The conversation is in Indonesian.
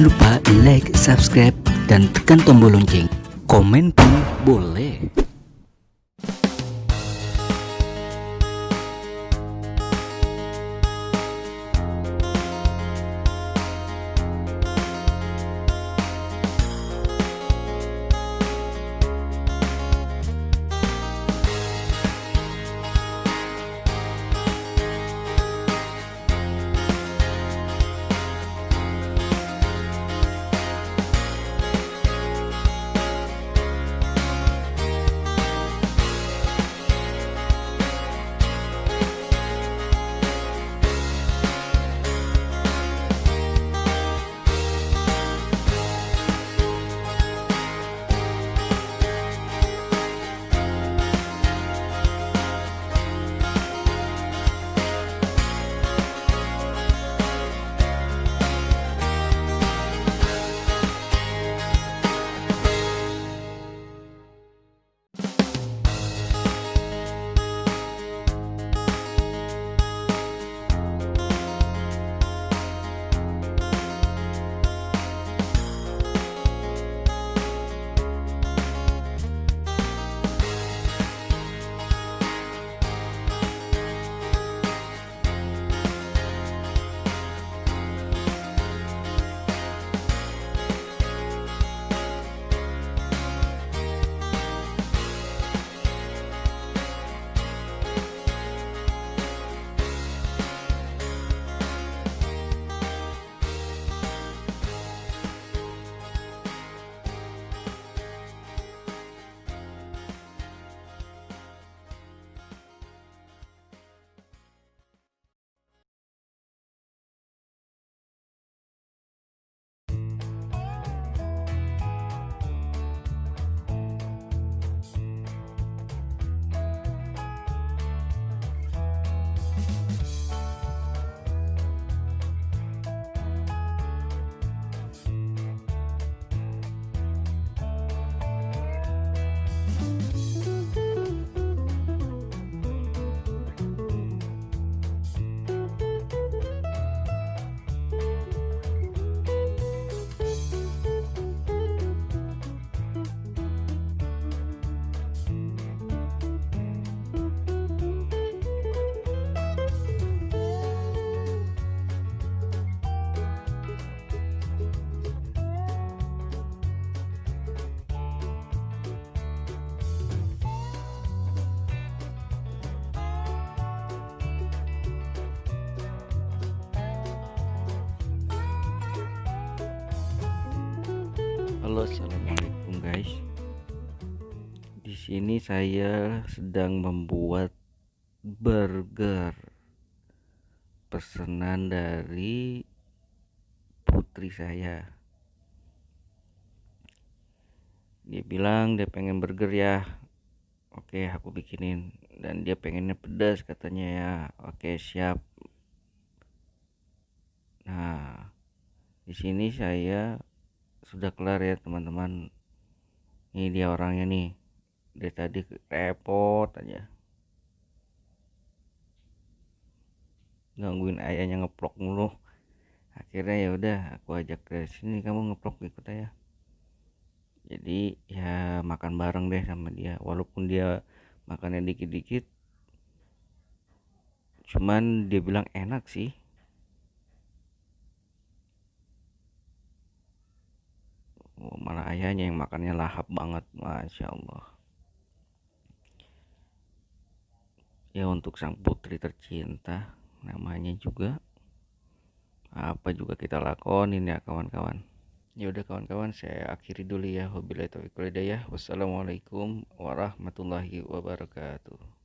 lupa like, subscribe, dan tekan tombol lonceng. Komen pun boleh. Halo, assalamualaikum guys. Di sini saya sedang membuat burger pesanan dari putri saya. Dia bilang dia pengen burger ya. Oke, aku bikinin. Dan dia pengennya pedas katanya ya. Oke, siap. Nah, di sini saya sudah kelar ya teman-teman. Ini dia orangnya nih. Dari tadi repot aja gangguin ayahnya ngeplok mulu. Akhirnya ya udah aku ajak ke sini, kamu ngeplok ikut aja. Jadi ya makan bareng deh sama dia, walaupun dia makannya dikit-dikit, cuman dia bilang enak sih. Malah ayahnya yang makannya lahap banget, masya Allah. Ya untuk sang putri tercinta, namanya juga apa juga kita lakonin ya kawan-kawan. Ya udah kawan-kawan, saya akhiri dulu ya. Wabillahi taufiq wal hidayah. Wassalamualaikum warahmatullahi wabarakatuh.